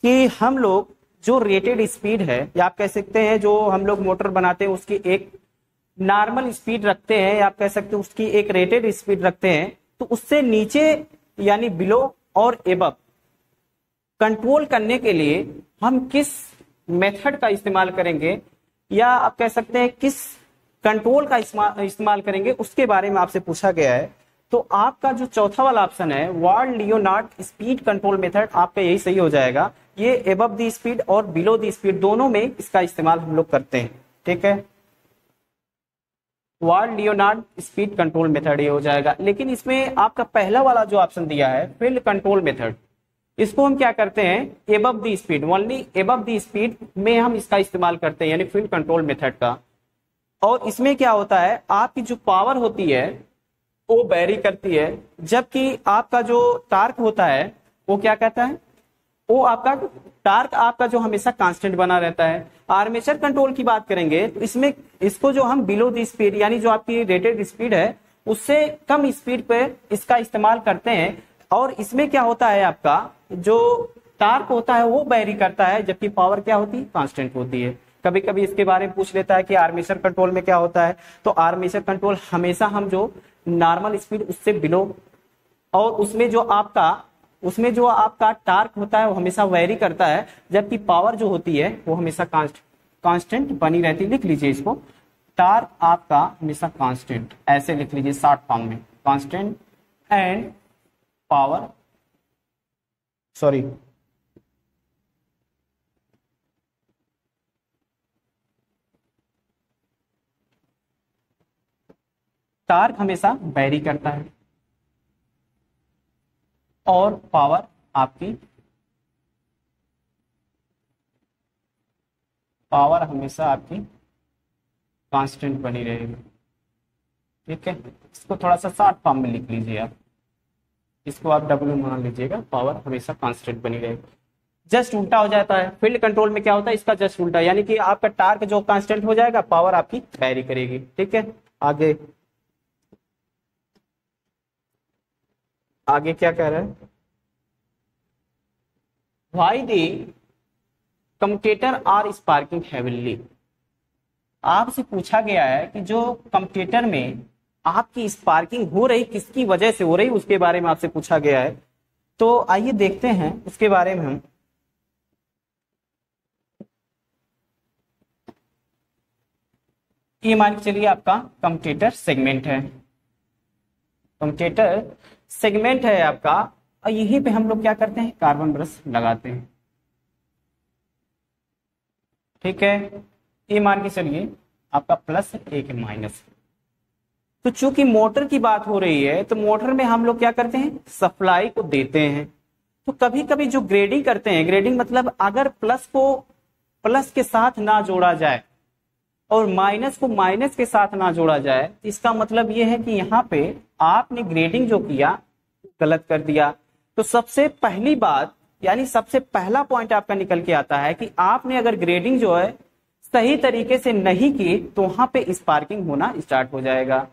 कि हम लोग जो रेटेड स्पीड है या आप कह सकते हैं जो हम लोग मोटर बनाते हैं उसकी एक नॉर्मल स्पीड रखते हैं या आप कह सकते हैं उसकी एक रेटेड स्पीड रखते हैं, तो उससे नीचे यानी बिलो और एबव कंट्रोल करने के लिए हम किस मेथड का इस्तेमाल करेंगे या आप कह सकते हैं किस कंट्रोल का इस्तेमाल करेंगे, उसके बारे में आपसे पूछा गया है। तो आपका जो चौथा वाला ऑप्शन है ward Leonard speed control method, आपका यही सही हो जाएगा। ये एबव द स्पीड और बिलो द स्पीड दोनों में इसका इस्तेमाल हम लोग करते हैं। ठीक है, ward Leonard speed control method ये हो जाएगा। लेकिन इसमें आपका पहला वाला जो ऑप्शन दिया है फील्ड कंट्रोल मेथड, इसको हम क्या करते हैं above the speed, only above the speed में हम इसका इस्तेमाल करते हैं, यानी फील्ड कंट्रोल मेथड का। और इसमें क्या होता है, आपकी जो पावर होती है वो वेरी करती है, जबकि आपका जो टार्क होता है वो क्या कहता है, वो आपका टार्क आपका जो हमेशा कांस्टेंट बना रहता है। आर्मेचर कंट्रोल की बात करेंगे तो इसमें इसको जो हम बिलो द स्पीड यानी जो आपकी रेटेड स्पीड है उससे कम स्पीड पे इसका इस्तेमाल करते हैं। और इसमें क्या होता है, आपका जो टार्क होता है वो वेरी करता है, जबकि पावर क्या होती है, कांस्टेंट होती है। कभी कभी इसके बारे में पूछ लेता है कि आर्मेचर कंट्रोल में क्या होता है। तो आर्मेचर कंट्रोल हमेशा हम जो नॉर्मल स्पीड उससे बिलो, और उसमें जो आपका टार्क होता है वो हमेशा वेरी करता है, जबकि पावर जो होती है वो हमेशा कांस्टेंट बनी रहती है। लिख लीजिए इसको, टार्क आपका हमेशा कांस्टेंट, ऐसे लिख लीजिए शॉर्ट फॉर्म में, constant and power, sorry torque हमेशा वेरी करता है और पावर हमेशा आपकी कांस्टेंट बनी रहेगी। ठीक है, इसको थोड़ा सा शॉर्ट फॉर्म में लिख लीजिए आप, इसको आप W मान लीजिएगा, पावर हमेशा कांस्टेंट बनी रहेगी। जस्ट उल्टा हो जाता है, फील्ड कंट्रोल में क्या होता है, इसका जस्ट उल्टा, यानी कि आपका टार्क जो कांस्टेंट हो जाएगा, पावर आपकी वेरी करेगी। ठीक है, आगे क्या कह रहा है, why the commutator are sparking heavily. आपसे पूछा गया है कि जो कम्यूटेटर में आपकी स्पार्किंग हो रही किसकी वजह से हो रही, उसके बारे में आपसे पूछा गया है। तो आइए देखते हैं उसके बारे में हम। ये मान के चलिए आपका कम्यूटेटर सेगमेंट है, कम्यूटेटर सेगमेंट है आपका, और यहीं पे हम लोग क्या करते हैं, कार्बन ब्रश लगाते हैं। ठीक है, ये मान के चलिए आपका प्लस एक माइनस। तो चूंकि मोटर की बात हो रही है, तो मोटर में हम लोग क्या करते हैं, सप्लाई को देते हैं। तो कभी कभी जो ग्रेडिंग करते हैं, ग्रेडिंग मतलब अगर प्लस को प्लस के साथ ना जोड़ा जाए और माइनस को माइनस के साथ ना जोड़ा जाए, तो इसका मतलब यह है कि यहाँ पे आपने ग्रेडिंग जो किया गलत कर दिया। तो सबसे पहली बात, यानी सबसे पहला पॉइंट आपका निकल के आता है कि आपने अगर ग्रेडिंग जो है सही तरीके से नहीं की, तो वहां पे स्पार्किंग होना स्टार्ट हो जाएगा।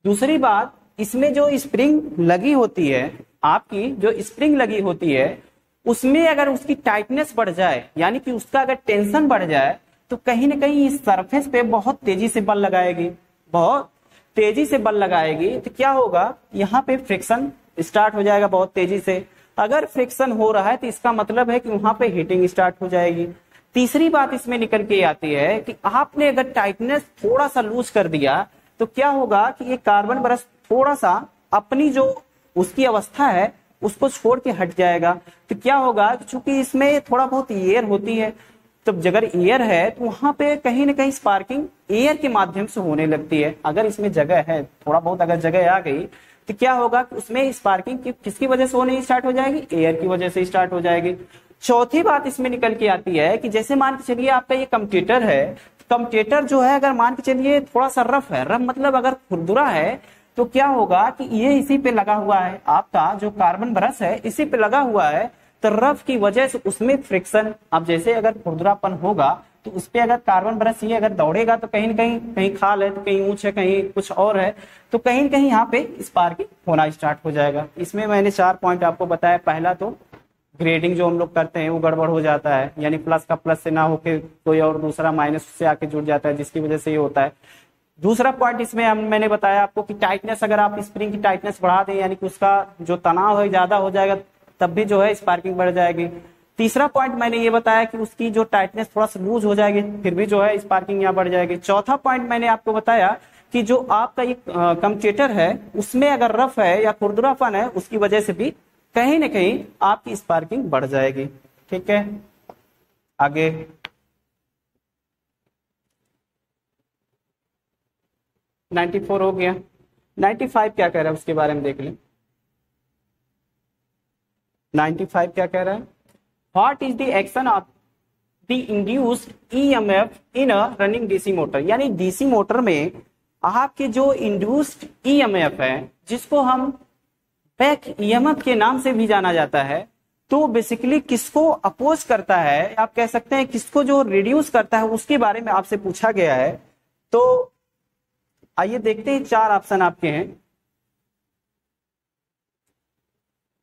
दूसरी बात, इसमें जो स्प्रिंग लगी होती है, आपकी जो स्प्रिंग लगी होती है, उसमें अगर उसकी टाइटनेस बढ़ जाए, यानी कि उसका अगर टेंशन बढ़ जाए, तो कहीं ना कहीं इस सरफेस पे बहुत तेजी से बल लगाएगी, बहुत तेजी से बल लगाएगी। तो क्या होगा, यहाँ पे फ्रिक्शन स्टार्ट हो जाएगा बहुत तेजी से। अगर फ्रिक्शन हो रहा है तो इसका मतलब है कि वहां पे हीटिंग स्टार्ट हो जाएगी। तीसरी बात इसमें निकल के आती है कि आपने अगर टाइटनेस थोड़ा सा लूज कर दिया, तो क्या होगा कि ये कार्बन ब्रश थोड़ा सा अपनी जो उसकी अवस्था है उसको छोड़ के हट जाएगा। तो क्या होगा, चूंकि इसमें थोड़ा बहुत एयर होती है, तो अगर एयर है तो वहां पे कहीं ना कहीं स्पार्किंग एयर के माध्यम से होने लगती है। अगर इसमें जगह है, थोड़ा बहुत अगर जगह आ गई, तो क्या होगा कि उसमें स्पार्किंग किसकी वजह से होने स्टार्ट हो जाएगी, एयर की वजह से स्टार्ट हो जाएगी। चौथी बात इसमें निकल के आती है कि जैसे मान के चलिए आपका ये कम्यूटेटर है, कम्यूटेटर जो है अगर मान के चलिए थोड़ा सा रफ है, रफ मतलब अगर खुरदुरा है, तो क्या होगा कि ये इसी पे लगा हुआ है, आपका जो कार्बन ब्रश है इसी पे लगा हुआ है, तो रफ की वजह से उसमें फ्रिक्शन, अब जैसे अगर खुरदुरापन होगा तो उस पे अगर कार्बन ब्रश ये अगर दौड़ेगा, तो कहीं ना कहीं खाल है, तो कहीं ऊंच है, कहीं कुछ और है, तो कहीं ना कहीं यहाँ पे स्पार्किंग होना स्टार्ट हो जाएगा। इसमें मैंने 4 पॉइंट आपको बताया। पहला तो ग्रेडिंग जो हम लोग करते हैं वो गड़बड़ हो जाता है, यानी प्लस का प्लस से ना होके कोई और दूसरा माइनस से आके जुड़ जाता है, जिसकी वजह से ये होता है। दूसरा पॉइंट इसमें मैंने बताया आपको कि टाइटनेस, अगर आप स्प्रिंग की टाइटनेस बढ़ा दें, यानी कि उसका जो तनाव है ज्यादा हो जाएगा, तब भी जो है स्पार्किंग बढ़ जाएगी। तीसरा पॉइंट मैंने ये बताया कि उसकी जो टाइटनेस थोड़ा सा लूज हो जाएगी, फिर भी जो है स्पार्किंग यहाँ बढ़ जाएगी। चौथा पॉइंट मैंने आपको बताया कि जो आपका ये कम्यूटेटर है उसमें अगर रफ है या खुरदुरापन है, उसकी वजह से भी कहीं ना कहीं आपकी स्पार्किंग बढ़ जाएगी। ठीक है, आगे 94 हो गया। 95 क्या कह रहा है उसके बारे में देख लें। 95 क्या कह रहा है, what is the action of the induced EMF in a running DC motor. यानी डीसी मोटर में आपके जो इंड्यूस्ड ईएमएफ है, जिसको हम बैक ईएमएफ के नाम से भी जाना जाता है, तो बेसिकली किसको अपोज करता है, आप कह सकते हैं किसको जो रिड्यूस करता है, उसके बारे में आपसे पूछा गया है। तो आइए देखते हैं, 4 ऑप्शन आपके हैं।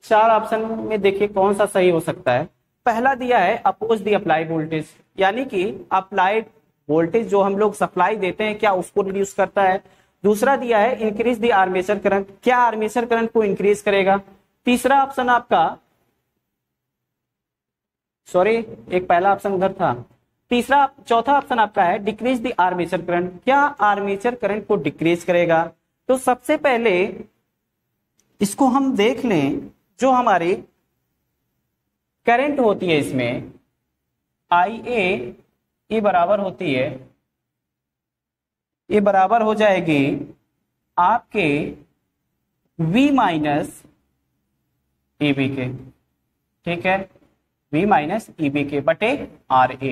4 ऑप्शन में देखिए कौन सा सही हो सकता है। पहला दिया है अपोज द अप्लाइड वोल्टेज, यानी कि अप्लाइड वोल्टेज जो हम लोग सप्लाई देते हैं क्या उसको रिड्यूस करता है। दूसरा दिया है इंक्रीज द आर्मेचर करंट, क्या आर्मेचर करंट को इंक्रीज करेगा। तीसरा ऑप्शन आपका, सॉरी एक पहला ऑप्शन उधर था, चौथा ऑप्शन आपका है डिक्रीज द आर्मेचर करंट, क्या आर्मेचर करंट को डिक्रीज करेगा। तो सबसे पहले इसको हम देख लें, जो हमारी करंट होती है इसमें IA ये बराबर होती है, ये बराबर हो जाएगी आपके V माइनस EB के, ठीक है, V माइनस EB के बटे RA।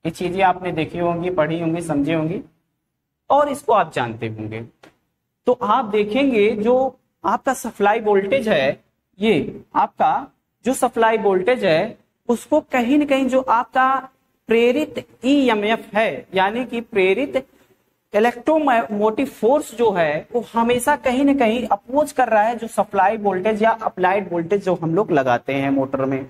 ये चीजें आपने देखी होंगी, पढ़ी होंगी, समझी होंगी और इसको आप जानते होंगे। तो आप देखेंगे जो आपका सप्लाई वोल्टेज है, ये आपका जो सप्लाई वोल्टेज है उसको कहीं न कहीं जो आपका प्रेरित EMF है यानी कि प्रेरित इलेक्ट्रोमोटिव फोर्स जो है वो हमेशा कहीं न कहीं अपोज कर रहा है जो सप्लाई वोल्टेज या अप्लाइड वोल्टेज जो हम लोग लगाते हैं मोटर में।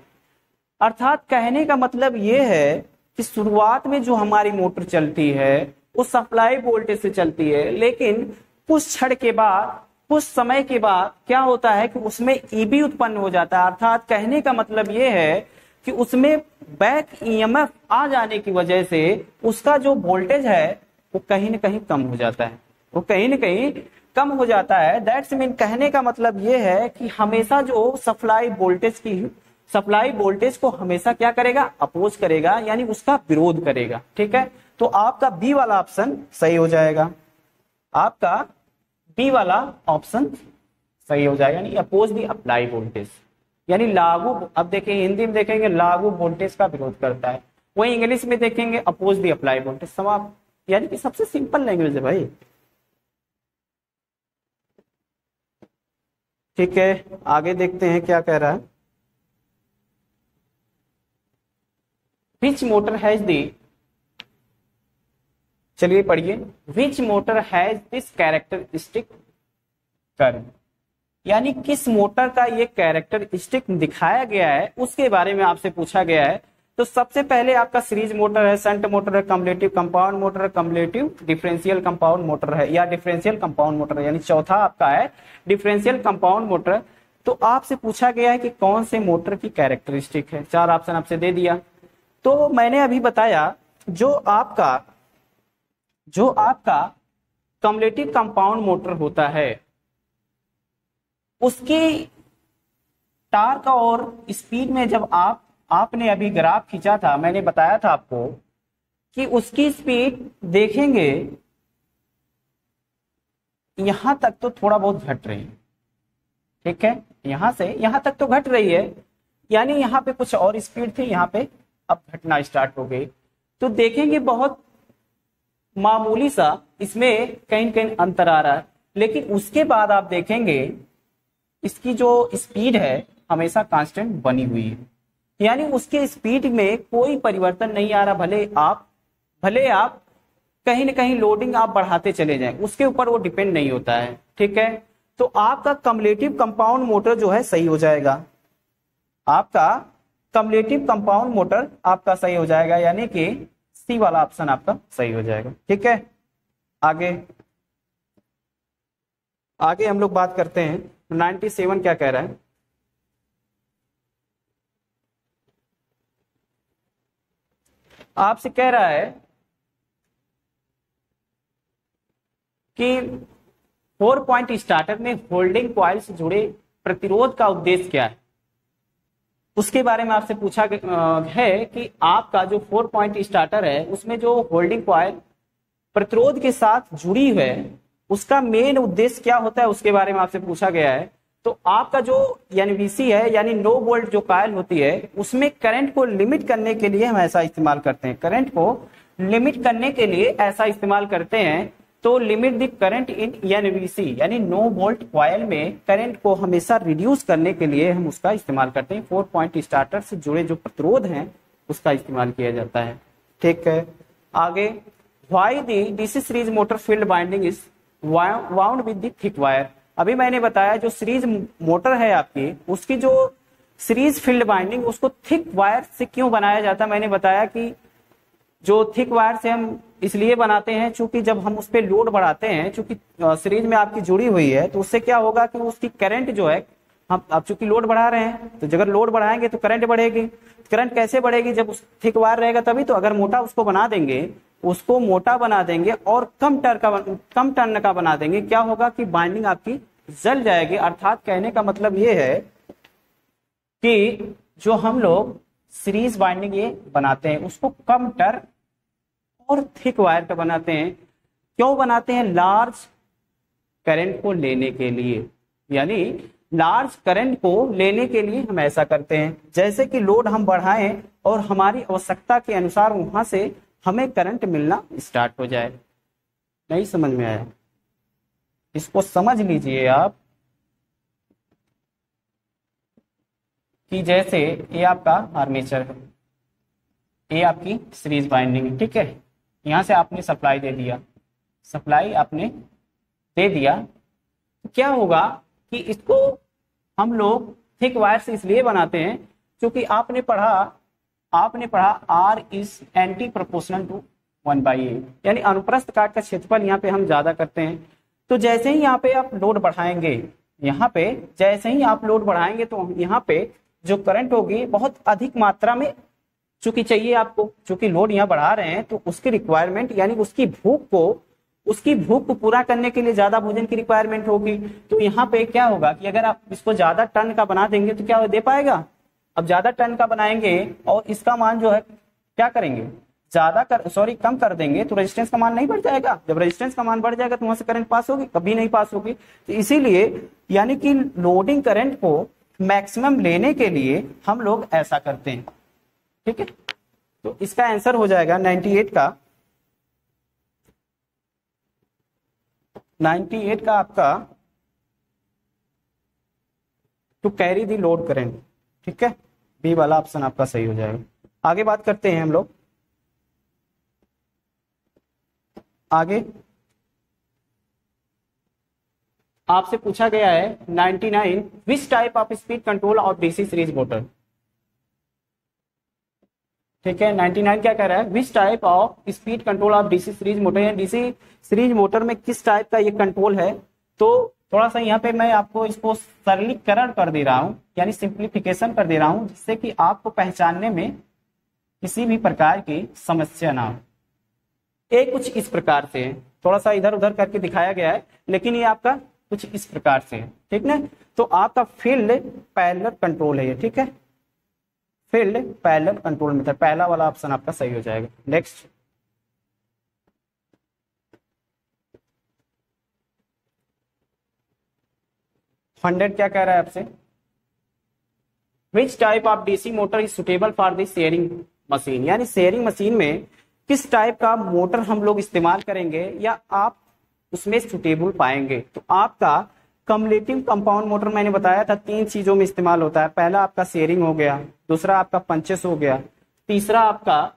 अर्थात कहने का मतलब ये है कि शुरुआत में जो हमारी मोटर चलती है वो सप्लाई वोल्टेज से चलती है, लेकिन कुछ क्षण के बाद, कुछ समय के बाद क्या होता है कि उसमें EB उत्पन्न हो जाता है। अर्थात कहने का मतलब ये है कि उसमें बैक EMF आ जाने की वजह से उसका जो वोल्टेज है वो कहीं न कहीं कम हो जाता है, वो कहीं न कहीं कम हो जाता है। दैट्स मीन कहने का मतलब ये है कि हमेशा जो सप्लाई वोल्टेज को हमेशा क्या करेगा, अपोज करेगा, यानी उसका विरोध करेगा। ठीक है, तो आपका बी वाला ऑप्शन सही हो जाएगा, आपका बी वाला ऑप्शन सही हो जाएगा, यानी अपोज दी अप्लाई वोल्टेज, यानी लागू। अब देखिए हिंदी में देखेंगे लागू वोल्टेज का विरोध करता है, वही इंग्लिश में देखेंगे अपोज दी अप्लाई वोल्टेज। समाप्त, यानी कि सबसे सिंपल लैंग्वेज है भाई। ठीक है, आगे देखते हैं क्या कह रहा है। विच मोटर हैज दी, चलिए पढ़िए, which motor has this characteristic curve, यानी किस मोटर का ये कैरेक्टरिस्टिक दिखाया गया है उसके बारे में आपसे पूछा गया है। तो सबसे पहले आपका सीरीज मोटर है, शंट मोटर है, कम्युलेटिव कंपाउंड मोटर है, कम्युलेटिव डिफरेंशियल कंपाउंड मोटर है या डिफरेंशियल कंपाउंड मोटर है, यानी चौथा आपका है डिफरेंशियल कंपाउंड मोटर। तो आपसे पूछा गया है कि कौन से मोटर की कैरेक्टरिस्टिक है, चार ऑप्शन आपसे दे दिया। तो मैंने अभी बताया जो आपका कम्युलेटिव कंपाउंड मोटर होता है उसकी टार्क और स्पीड में जब आपने अभी ग्राफ खींचा था, मैंने बताया था आपको कि उसकी स्पीड देखेंगे यहां तक तो थोड़ा बहुत घट रही है, ठीक है, यहां से यहां तक तो घट रही है, यानी यहां पे कुछ और स्पीड थी, यहां पे अब घटना स्टार्ट हो गई। तो देखेंगे बहुत मामूली सा इसमें कहीं कहीं अंतर आ रहा है, लेकिन उसके बाद आप देखेंगे इसकी जो स्पीड है हमेशा कांस्टेंट बनी हुई है, यानी उसके स्पीड में कोई परिवर्तन नहीं आ रहा। भले आप कहीं ना कहीं लोडिंग आप बढ़ाते चले जाएं, उसके ऊपर वो डिपेंड नहीं होता है। ठीक है, तो आपका कम्युलेटिव कंपाउंड मोटर जो है सही हो जाएगा, आपका कम्युलेटिव कंपाउंड मोटर आपका सही हो जाएगा, यानी कि सी वाला ऑप्शन आपका सही हो जाएगा। ठीक है, आगे हम लोग बात करते हैं 97 क्या कह रहा है। आपसे कह रहा है कि 4 पॉइंट स्टार्टर में होल्डिंग कॉइल से जुड़े प्रतिरोध का उद्देश्य क्या है, उसके बारे में आपसे पूछा है कि आपका जो 4 पॉइंट स्टार्टर है उसमें जो होल्डिंग कॉइल प्रतिरोध के साथ जुड़ी है उसका मेन उद्देश्य क्या होता है, उसके बारे में आपसे पूछा गया है। तो आपका जो एनवीसी है यानी नो वोल्ट जो कॉइल होती है उसमें करंट को लिमिट करने के लिए हम ऐसा इस्तेमाल करते हैं, करंट को लिमिट करने के लिए ऐसा इस्तेमाल करते हैं। तो limit the current in NVC यानी नो वोल्ट कॉइल में करंट को हमेशा रिड्यूस करने के लिए हम उसका इस्तेमाल करते हैं। 4 पॉइंट स्टार्टर से जुड़े जो प्रतिरोध हैं उसका इस्तेमाल किया जाता है। ठीक है, आगे why the DC series motor field binding is wound with the thick wire. अभी मैंने बताया जो सीरीज मोटर है आपकी उसकी जो सीरीज फील्ड बाइंडिंग उसको थिक वायर से क्यों बनाया जाता है। मैंने बताया कि जो थिक वायर से हम इसलिए बनाते हैं क्योंकि जब हम उस पर लोड बढ़ाते हैं, चूंकि सीरीज में आपकी जुड़ी हुई है, तो उससे क्या होगा कि उसकी करंट जो है, हम अब चूंकि लोड बढ़ा रहे हैं तो अगर लोड बढ़ाएंगे तो करंट बढ़ेगी। करंट कैसे बढ़ेगी? जब उस थिक वायर रहेगा तभी तो। अगर मोटा उसको बना देंगे, उसको मोटा बना देंगे और कम टर्न का बना देंगे, क्या होगा कि बाइंडिंग आपकी जल जाएगी। अर्थात कहने का मतलब ये है कि जो हम लोग सीरीज बाइंडिंग ये बनाते हैं उसको कम टर्न और थिक वायर का बनाते हैं। क्यों बनाते हैं? लार्ज करंट को लेने के लिए, यानी लार्ज करंट को लेने के लिए हम ऐसा करते हैं। जैसे कि लोड हम बढ़ाएं और हमारी आवश्यकता के अनुसार वहां से हमें करंट मिलना स्टार्ट हो जाए। नहीं समझ में आया? इसको समझ लीजिए आप कि जैसे ये आपका आर्मेचर है, ये आपकी सीरीज बाइंडिंग है, ठीक है। यहां से आपने सप्लाई दे दिया, सप्लाई आपने दे दिया, तो क्या होगा कि इसको हम लोग थिक वायर से इसलिए बनाते हैं क्योंकि आपने पढ़ा R is anti proportional to 1/8, यानी अनुप्रस्थ काट का क्षेत्रफल यहाँ पे हम ज्यादा करते हैं। तो जैसे ही यहाँ पे आप लोड बढ़ाएंगे, जैसे ही आप लोड बढ़ाएंगे तो यहाँ पे जो करंट होगी बहुत अधिक मात्रा में चूंकि चाहिए आपको, चूंकि लोड यहाँ बढ़ा रहे हैं तो उसकी रिक्वायरमेंट, यानी उसकी भूख को पूरा करने के लिए ज्यादा भोजन की रिक्वायरमेंट होगी। तो यहाँ पे क्या होगा कि अगर आप इसको ज्यादा टन का बना देंगे तो क्या दे पाएगा? अब ज्यादा टन का बनाएंगे और इसका मान जो है क्या करेंगे, कम कर देंगे तो रेजिस्टेंस का मान नहीं बढ़ जाएगा। जब रेजिस्टेंस का मान बढ़ जाएगा तो वहां से करंट पास होगी? कभी नहीं पास होगी। तो इसीलिए यानी कि लोडिंग करंट को मैक्सिमम लेने के लिए हम लोग ऐसा करते हैं, ठीक है। तो इसका आंसर हो जाएगा 98 का आपका to carry the load current, ठीक है। बी वाला ऑप्शन आपका सही हो जाएगा। आगे बात करते हैं हम लोग। आगे आपसे पूछा गया है 99 which type of speed control of DC series motor, ठीक है। 99 क्या कह रहा है? Which type of speed control of DC series motor, या डीसी सीरीज मोटर में किस टाइप का ये कंट्रोल है। तो थोड़ा सा यहाँ पे मैं आपको इसको सरलीकरण कर दे रहा हूं, यानी सिंप्लीफिकेशन कर दे रहा हूं, जिससे कि आपको पहचानने में किसी भी प्रकार की समस्या ना हो। ये कुछ इस प्रकार से है, थोड़ा सा इधर उधर करके दिखाया गया है, लेकिन ये आपका कुछ इस प्रकार से है, ठीक ना। तो आपका फील्ड पैरेलल कंट्रोल है ये, ठीक है। फील्ड पैरेलल कंट्रोल मेथड, पहला वाला ऑप्शन आपका सही हो जाएगा। नेक्स्ट 100 क्या कह रहा है आपसे? Which type of DC motor is suitable for the sharing machine, यानी शेयरिंग मशीन में किस टाइप का मोटर हम लोग इस्तेमाल करेंगे या आप उसमें सुटेबल पाएंगे। तो आपका कम्युलेटिव कंपाउंड मोटर मैंने बताया था 3 चीजों में इस्तेमाल होता है। पहला आपका शेयरिंग हो गया, दूसरा आपका पंचेस हो गया, तीसरा आपका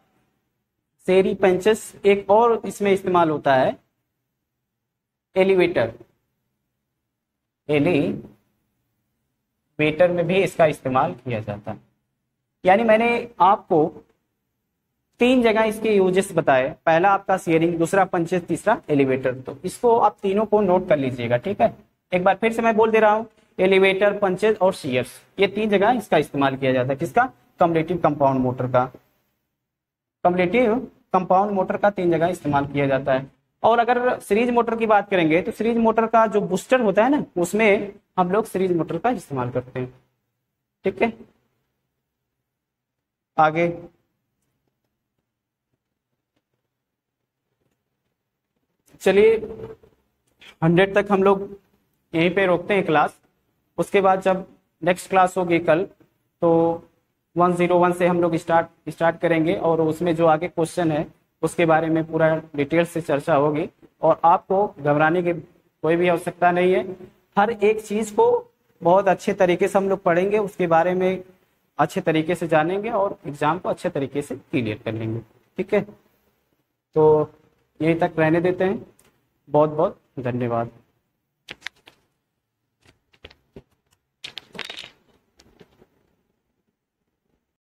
शेयरिंग पंचेस, एक और इसमें इस्तेमाल होता है एलिवेटर में भी इसका इस्तेमाल किया जाता है। यानी मैंने आपको 3 जगह इसके यूजेस बताए, पहला आपका शेयरिंग, दूसरा पंचेस, तीसरा एलिवेटर। तो इसको आप तीनों को नोट कर लीजिएगा, ठीक है। एक बार फिर से मैं बोल दे रहा हूं, एलिवेटर, पंचेस और शेयर्स, ये 3 जगह इसका इस्तेमाल किया जाता है। किसका? कम्युलेटिव कंपाउंड मोटर का। कम्युलेटिव कंपाउंड मोटर का 3 जगह इस्तेमाल किया जाता है। और अगर सीरीज मोटर की बात करेंगे तो सीरीज मोटर का जो बूस्टर होता है ना, उसमें हम लोग सीरीज मोटर का इस्तेमाल करते हैं, ठीक है। आगे चलिए 100 तक हम लोग यहीं पे रोकते हैं क्लास। उसके बाद जब नेक्स्ट क्लास होगी कल, तो 101 से हम लोग स्टार्ट करेंगे और उसमें जो आगे क्वेश्चन है उसके बारे में पूरा डिटेल से चर्चा होगी। और आपको घबराने की कोई भी आवश्यकता नहीं है। हर एक चीज को बहुत अच्छे तरीके से हम लोग पढ़ेंगे, उसके बारे में अच्छे तरीके से जानेंगे और एग्जाम को अच्छे तरीके से क्लियर कर लेंगे, ठीक है। तो यहीं तक रहने देते हैं। बहुत बहुत धन्यवाद।